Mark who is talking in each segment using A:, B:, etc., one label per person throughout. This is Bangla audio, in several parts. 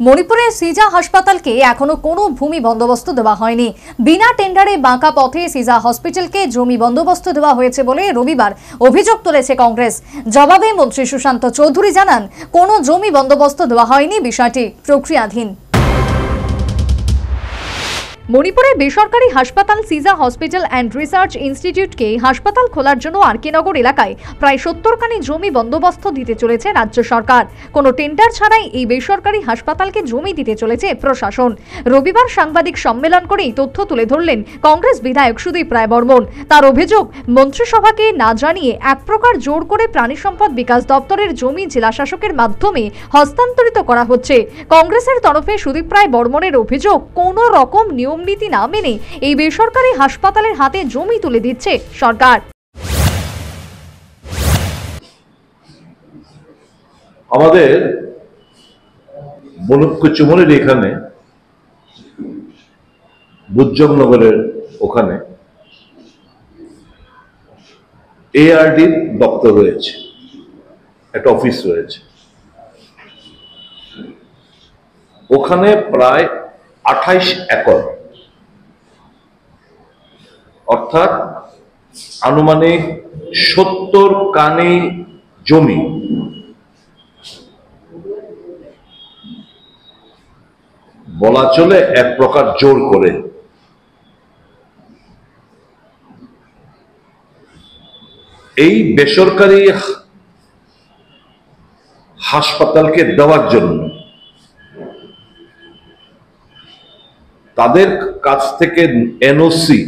A: মণিপুরের সিজা হাসপাতালকে এখনো কোনো ভূমি বন্দোবস্ত দেওয়া হয়নি। বিনা টেন্ডারে বাঁকা পথে সিজা হসপিটালকে জমি বন্দোবস্ত দেওয়া হয়েছে বলে রবিবার অভিযোগ তুলেছে কংগ্রেস। জবাবে মন্ত্রী সুশান্ত চৌধুরী জানান, কোনো জমি বন্দোবস্ত দেওয়া হয়নি, বিষয়টি প্রক্রিয়াধীন। মণিপুরের বেসরকারি হাসপাতাল সিজা হসপিটাল অ্যান্ড রিসার্চ ইনস্টিটিউটকে হাসপাতাল খোলার জন্য আরকেনগর এলাকায় প্রায় 70খানি জমি বন্দোবস্ত দিতে চলেছে রাজ্য সরকার। কোনো টেন্ডার ছাড়াই এই বেসরকারি হাসপাতালকে জমি দিতে চলেছে প্রশাসন। রবিবার সাংবাদিক সম্মেলন করে এই তথ্য তুলে ধরলেন কংগ্রেস বিধায়ক সুদীপ রায় বর্মন। তার অভিযোগ, মন্ত্রিসভাকে না জানিয়ে এক প্রকার জোর করে প্রাণী সম্পদ বিকাশ দপ্তরের জমি জেলাশাসকের মাধ্যমে হস্তান্তরিত করা হচ্ছে। কংগ্রেসের তরফে সুদীপ রায় বর্মনের অভিযোগ, কোনো রকম নীতি না মেনে এই বেসরকারি হাসপাতালের হাতে জমি তুলে দিচ্ছে সরকার।
B: আমাদের বনুকুচুমনির এখানে বুজ্জনগরের ওখানে এআরডি দপ্তর রয়েছে, একটা অফিস রয়েছে। ওখানে প্রায় 28 একর, অর্থাৎ আনুমানিক 70 কানি জমি বলা চলে এক প্রকার জোর করে এই বেসরকারি হাসপাতালকে দেওয়ার জন্য তাদের কাছ থেকে এনওসি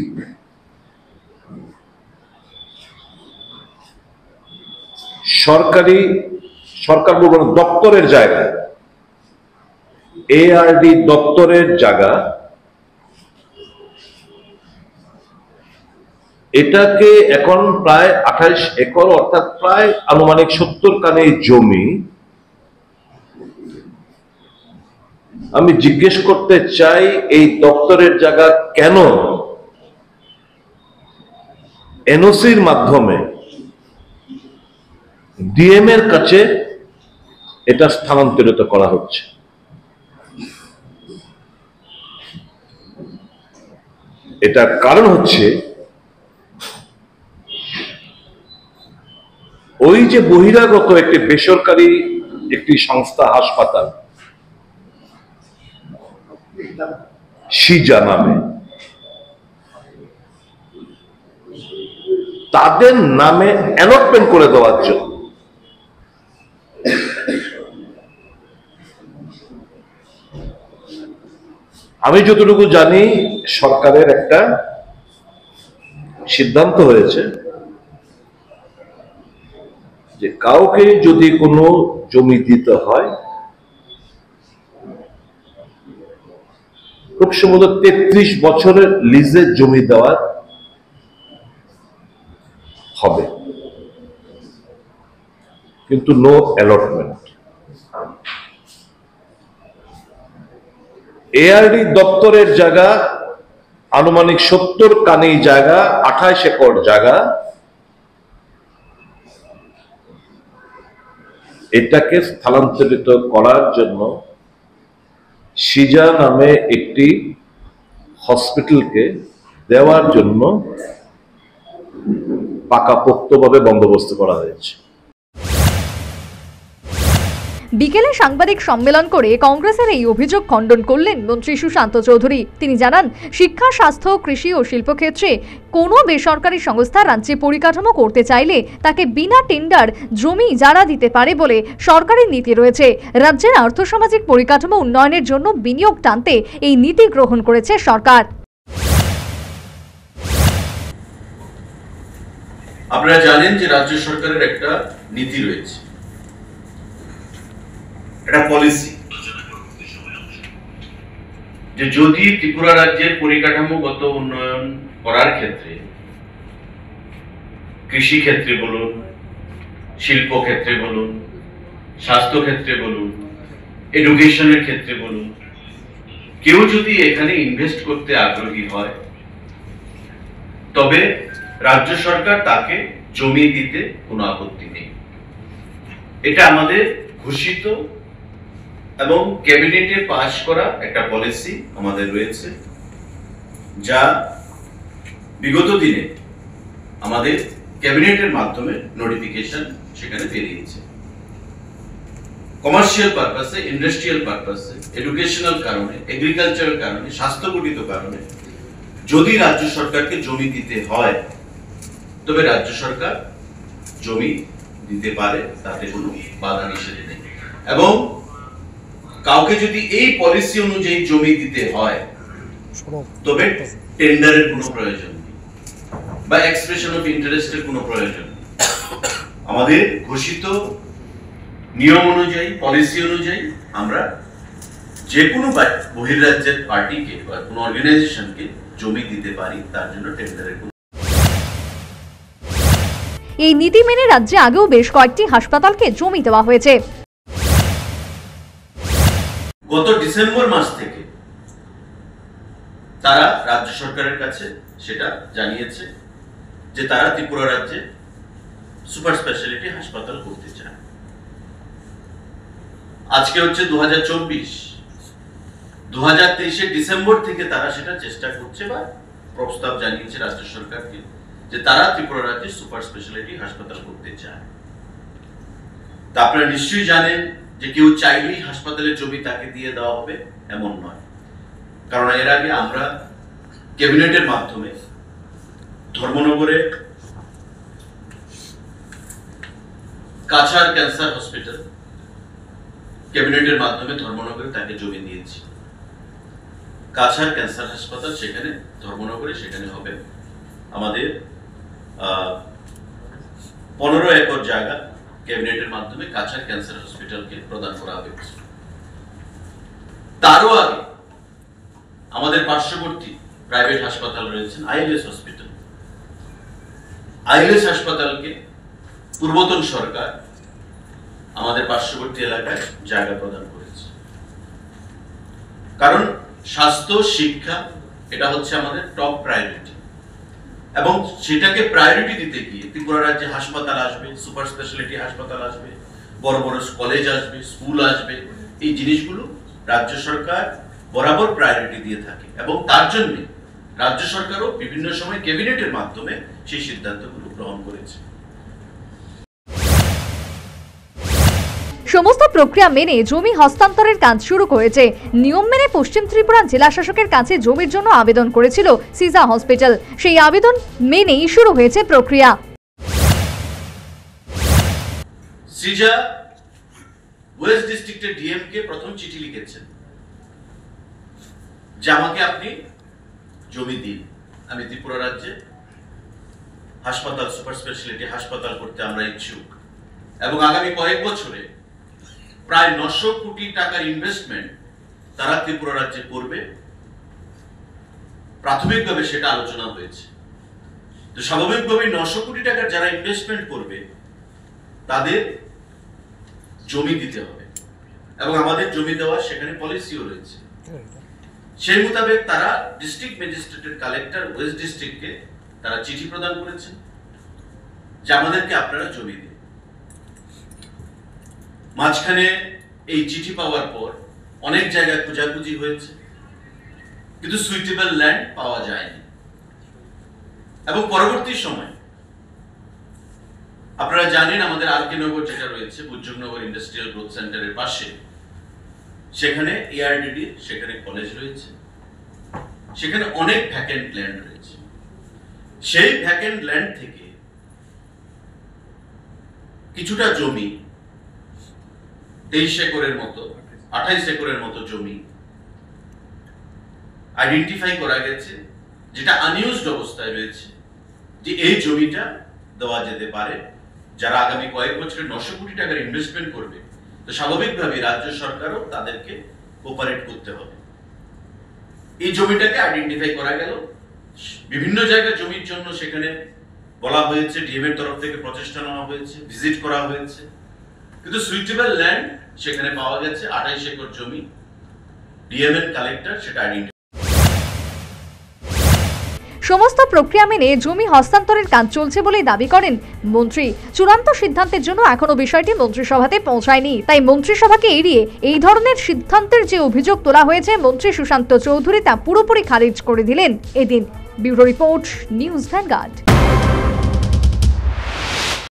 B: সরকার দপ্তরের জায়গায়, এআরডি দপ্তরের জায়গা, এটাকে এখন প্রায় 28 একর অর্থাৎ প্রায় আনুমানিক 70 কানি জমি। আমি জিজ্ঞেস করতে চাই, এই দপ্তরের জায়গা কেন এনওসির মাধ্যমে ডিএম এর কাছে এটা স্থানান্তরিত করা হচ্ছে? এটার কারণ হচ্ছে, ওই যে বহিরাগত একটি বেসরকারি একটি সংস্থা হাসপাতাল সিজা নামে, তাদের নামে অ্যালটমেন্ট করে দেওয়ার জন্য আমি যতটুকু জানি সরকারের একটা সিদ্ধান্ত হয়েছে যে কাউকে যদি কোনো জমি দিতে হয়, খুব সম্ভবত 33 বছরের লিজে জমি দেওয়ার হবে, কিন্তু নো অ্যালটমেন্ট। এআরডি দপ্তরের জায়গা আনুমানিক 70 কানি জায়গা, 28 একর জায়গা, এটাকে স্থানান্তরিত করার জন্য সিজা নামে একটি হসপিটালকে দেওয়ার জন্য পাকাপোক্তভাবে বন্দোবস্ত করা হয়েছে।
A: বিকেলে সাংবাদিক সম্মেলন করে কংগ্রেসের এই অভিযোগ খণ্ডন করলেন মন্ত্রী সুশান্ত চৌধুরী। তিনি জানান, শিক্ষা, স্বাস্থ্য, কৃষি ও শিল্পক্ষেত্রে কোনো বেসরকারি সংস্থা রাজ্যে পরিকাঠামো করতে চাইলে তাকে বিনা টেন্ডার জমি যারা দিতে পারে বলে সরকারের নীতি রয়েছে। রাজ্যের আর্থসামাজিক পরিকাঠামো উন্নয়নের জন্য বিনিয়োগ টানতে এই নীতি গ্রহণ করেছে সরকার।
C: আপনারা জানেন যে রাজ্য সরকারের একটা নীতি রয়েছে, একটা পলিসি, যে যদি ত্রিপুরা রাজ্যের পরিকাঠামোগত উন্নয়ন করার ক্ষেত্রে, কৃষি ক্ষেত্রে বলুন, শিল্প ক্ষেত্রে বলুন, স্বাস্থ্য ক্ষেত্রে বলুন, এডুকেশনের ক্ষেত্রে বলুন, কেউ যদি এখানে ইনভেস্ট করতে আগ্রহী হয়, তবে রাজ্য সরকার তাকে জমি দিতে কোনো আপত্তি নেই। এটা আমাদের ঘোষিত এবং ক্যাবিনেটে পাশ করা একটা পলিসি আমাদের রয়েছে, যা বিগত দিনে আমাদের ক্যাবিনেটের মাধ্যমে নোটিফিকেশন সেখানে বেরিয়েছে। কমার্শিয়াল পারপাসে, ইন্ডাস্ট্রিয়াল পারপাসে, এডুকেশনাল কারণে, এগ্রিকালচারাল কারণে, স্বাস্থ্যঘটিত কারণে যদি রাজ্য সরকারকে জমি দিতে হয়, তবে রাজ্য সরকার জমি দিতে পারে, তাতে কোনো বাধা নিষেধ নেই। এবং কাউকে যদি এই পলিসি অনুযায়ী জমি দিতে হয়, তবে টেন্ডারের কোনো প্রয়োজন নেই বা এক্সপ্রেশন অফ ইন্টারেস্টের কোনো প্রয়োজন নেই। আমাদের ঘোষিত নিয়ম অনুযায়ী, পলিসি অনুযায়ী আমরা যে কোনো বহির্রাজ্যের পার্টিকে বা কোনো অর্গানাইজেশনকে জমি দিতে পারি, তার জন্য টেন্ডারের কোনো।
A: এই নীতি মেনে রাজ্যে আগেও বেশ কয়েকটি হাসপাতালকে জমি দেওয়া হয়েছে।
C: গত ডিসেম্বর মাস থেকে তারা রাজ্য সরকারের কাছে সেটা জানিয়েছে যে তারা ত্রিপুরা রাজ্যে সুপার স্পেশালিটি হাসপাতাল করতে চায়। আজকে হচ্ছে 2024, 2023 ডিসেম্বর থেকে তারা সেটা চেষ্টা করছে বা প্রস্তাব জানিয়েছে রাজ্য সরকারকে যে তারা ত্রিপুরা রাজ্যে সুপার স্পেশালিটি হাসপাতাল করতে চায়। তা আপনারা নিশ্চয়ই জানেন যে কেউ চাইলেই হাসপাতালের জমি তাকে দিয়ে দেওয়া হবে এমন নয়, কারণ এর আগে আমরা ক্যাবিনেটের মাধ্যমে ধর্মনগরে কাছাড় ক্যান্সার হসপিটাল ক্যাবিনেটের মাধ্যমে ধর্মনগরে তাকে জমি দিয়েছি। কাছাড় ক্যান্সার হাসপাতাল সেখানে ধর্মনগরে সেখানে হবে। আমাদের 15 একর জায়গা ক্যাবিনেটের মাধ্যমে কাছাড় ক্যান্সার হসপিটালকে প্রদান করা হয়েছে। তারও আগে আমাদের পার্শ্ববর্তী প্রাইভেট হাসপাতাল রয়েছে আইএলএস হসপিটাল। আইএলএস হাসপাতালকে পূর্বতন সরকার আমাদের পার্শ্ববর্তী এলাকায় জায়গা প্রদান করেছে, কারণ স্বাস্থ্য শিক্ষা এটা হচ্ছে আমাদের টপ প্রায়োরিটি। এবং সেটাকে প্রায়োরিটি দিতে গিয়ে ত্রিপুরা রাজ্যে হাসপাতাল আসবে, সুপার স্পেশালিটি হাসপাতাল আসবে, বড় বড় কলেজ আসবে, স্কুল আসবে, এই জিনিসগুলো রাজ্য সরকার বরাবর প্রায়োরিটি দিয়ে থাকে এবং তার জন্য রাজ্য সরকারও বিভিন্ন সময় ক্যাবিনেটের মাধ্যমে সেই সিদ্ধান্তগুলো গ্রহণ করেছে।
A: সমস্ত প্রক্রিয়া মেনে জমি হস্তান্তরের কাজ শুরু করেছে। নিয়ম মেনে পশ্চিম ত্রিপুরা জেলা শাসকের কাছে জমির জন্য আবেদন করেছিল সিজা হসপিটাল। সেই আবেদন মেনেই শুরু হয়েছে প্রক্রিয়া।
C: সিজা ওয়েস্ট ডিস্ট্রিক্টের ডিএম কে প্রথম চিঠি লিখেছেন যে আমাকে আপনি জমি দিন, আমি ত্রিপুরা রাজ্যে হাসপাতাল, সুপার স্পেশালিটি হাসপাতাল করতে আমরা ইচ্ছুক এবং আগামী কয়েক বছরে প্রায় 900 কোটি টাকার ইনভেস্টমেন্ট তারা ত্রিপুরা রাজ্যে করবে। প্রাথমিকভাবে সেটা আলোচনা হয়েছে। তো স্বাভাবিকভাবে 900 কোটি টাকার যারা ইনভেস্টমেন্ট করবে তাদের জমি দিতে হবে এবং আমাদের জমি দেওয়ার সেখানে পলিসিও রয়েছে। সেই মোতাবেক তারা ডিস্ট্রিক্ট ম্যাজিস্ট্রেটের কালেক্টর ওয়েস্ট ডিস্ট্রিক্টকে তারা চিঠি প্রদান করেছেন যে আমাদেরকে আপনারা জমি দিন। মাঝখানে এই চিঠি পাওয়ার পর অনেক জায়গায় খোঁজাখুঁজি হয়েছে, কিন্তু সুইটেবল ল্যান্ড পাওয়া যায়নি। এবং পরবর্তী সময় আপনারা জানেন আমাদের আরকে নগর যেটা রয়েছে, বুজ্জুগনগর ইন্ডাস্ট্রিয়াল গ্রোথ সেন্টারের পাশে, সেখানে এআরডিডি সেখানে কলেজ রয়েছে, সেখানে অনেক ভ্যাকেন্ট ল্যান্ড রয়েছে। সেই ভ্যাকেন্ট ল্যান্ড থেকে কিছুটা জমি 23 একরের মতো, 28 একরের মতো জমি আইডেন্টিফাই করা গেছে, যেটা আনইউজড অবস্থায় রয়েছে, যে এই জমিটা দেওয়া যেতে পারে। যারা আগামী কয়েক বছরে 900 কোটি টাকার ইনভেস্টমেন্ট করবে, তো স্বাভাবিকভাবে রাজ্য সরকারও তাদেরকে কোঅপারেট করতে হবে। এই জমিটাকে আইডেন্টিফাই করা গেল। বিভিন্ন জায়গায় জমির জন্য সেখানে বলা হয়েছে, ডিএম এর তরফ থেকে প্রচেষ্টা নেওয়া হয়েছে, ভিজিট করা হয়েছে, কিন্তু সুইটেবল ল্যান্ড সেখানে পাওয়া গেছে 28 একর জমি। ডিএম এর কালেক্টর সেটা আইডেন্টিফাই।
A: সমস্ত প্রক্রিয়া মেনে জমি হস্তান্তরের কাজ চলছে বলে দাবি করেন মন্ত্রী। চূড়ান্ত সিদ্ধান্তের জন্য এখনো বিষয়টি মন্ত্রিসভাতে পৌঁছায়নি, তাই মন্ত্রিসভাকে এড়িয়ে এই ধরনের সিদ্ধান্তের যে অভিযোগ তোলা হয়েছে মন্ত্রী সুশান্ত চৌধুরী তা পুরোপুরি খারিজ করে দিলেন এদিন। Bureau report, news vanguard.